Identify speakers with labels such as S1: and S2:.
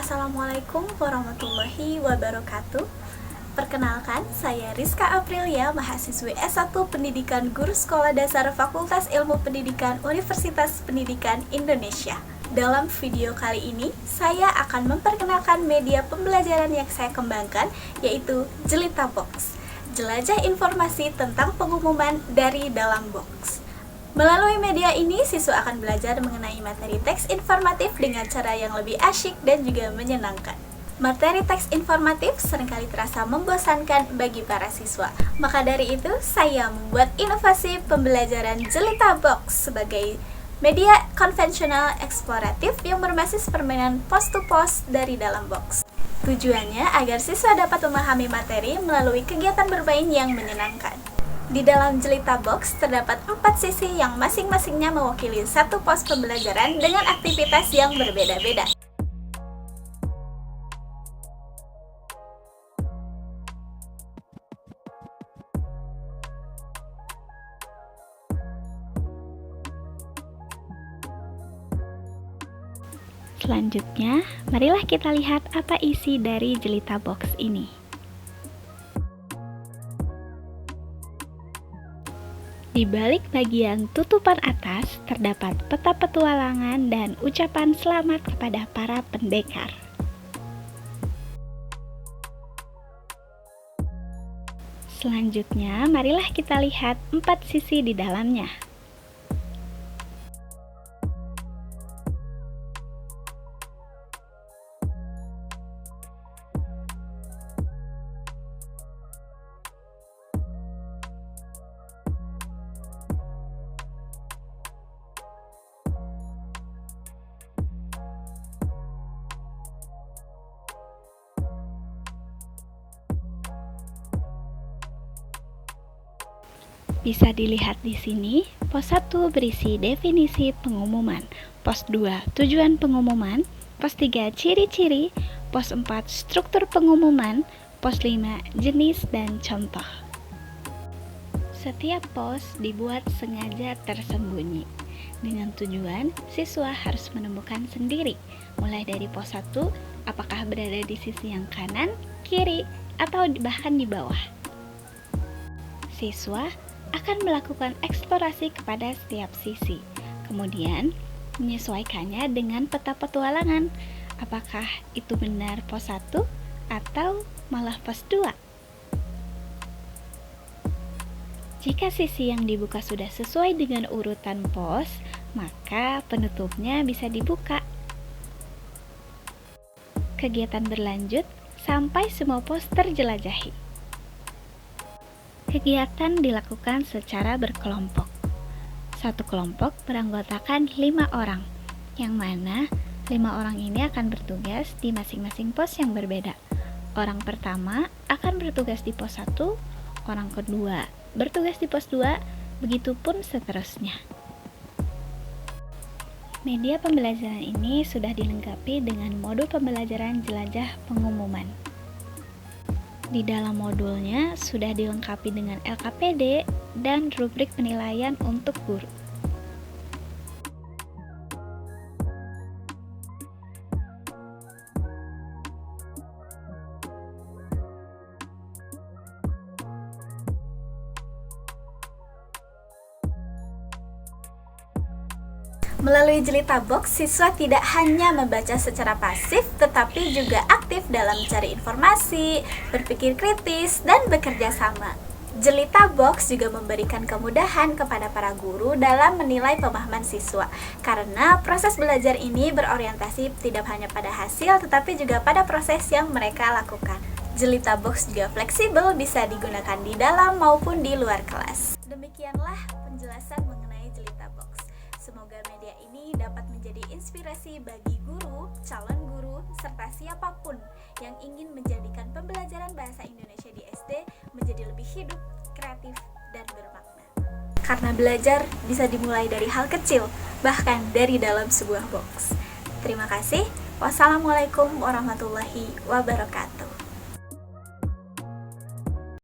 S1: Assalamualaikum warahmatullahi wabarakatuh. Perkenalkan, saya Rizka Aprilia, mahasiswi S1 Pendidikan Guru Sekolah Dasar Fakultas Ilmu Pendidikan Universitas Pendidikan Indonesia. Dalam video kali ini, saya akan memperkenalkan media pembelajaran yang saya kembangkan, yaitu Jelita Box. Jelajah informasi tentang pengumuman dari dalam box. Melalui media ini, siswa akan belajar mengenai materi teks informatif dengan cara yang lebih asyik dan juga menyenangkan. Materi teks informatif seringkali terasa membosankan bagi para siswa. Maka dari itu, saya membuat inovasi pembelajaran Jelita Box sebagai media konvensional eksploratif yang berbasis permainan post-to-post dari dalam box. Tujuannya agar siswa dapat memahami materi melalui kegiatan bermain yang menyenangkan. Di dalam Jelita Box terdapat 4 sisi yang masing-masingnya mewakili satu pos pembelajaran dengan aktivitas yang berbeda-beda.
S2: Selanjutnya, marilah kita lihat apa isi dari Jelita Box ini. Di balik bagian tutupan atas terdapat peta petualangan dan ucapan selamat kepada para pendekar. Selanjutnya, marilah kita lihat 4 sisi di dalamnya. Bisa dilihat di sini, pos 1 berisi definisi pengumuman, pos 2 tujuan pengumuman, pos 3 ciri-ciri, pos 4 struktur pengumuman, pos 5 jenis dan contoh. Setiap pos dibuat sengaja tersembunyi, dengan tujuan siswa harus menemukan sendiri, mulai dari pos 1, apakah berada di sisi yang kanan, kiri, atau bahkan di bawah. Siswa akan melakukan eksplorasi kepada setiap sisi, kemudian menyesuaikannya dengan peta petualangan. Apakah itu benar pos 1 atau malah pos 2? Jika sisi yang dibuka sudah sesuai dengan urutan pos, maka penutupnya bisa dibuka. Kegiatan berlanjut sampai semua pos terjelajahi. Kegiatan dilakukan secara berkelompok. Satu kelompok beranggotakan 5 orang, yang mana 5 orang ini akan bertugas di masing-masing pos yang berbeda. Orang pertama akan bertugas di pos 1, orang kedua bertugas di pos 2, begitupun seterusnya. Media pembelajaran ini sudah dilengkapi dengan modul pembelajaran jelajah pengumuman. Di dalam modulnya sudah dilengkapi dengan LKPD dan rubrik penilaian untuk guru.
S1: Melalui Jelita Box, siswa tidak hanya membaca secara pasif, tetapi juga aktif dalam mencari informasi, berpikir kritis, dan bekerja sama. Jelita Box juga memberikan kemudahan kepada para guru dalam menilai pemahaman siswa, karena proses belajar ini berorientasi tidak hanya pada hasil, tetapi juga pada proses yang mereka lakukan. Jelita Box juga fleksibel, bisa digunakan di dalam maupun di luar kelas. Demikianlah penjelasan mengenai Jelita Box. Semoga media ini dapat menjadi inspirasi bagi guru, calon guru, serta siapapun yang ingin menjadikan pembelajaran bahasa Indonesia di SD menjadi lebih hidup, kreatif, dan bermakna. Karena belajar bisa dimulai dari hal kecil, bahkan dari dalam sebuah box. Terima kasih. Wassalamualaikum warahmatullahi wabarakatuh.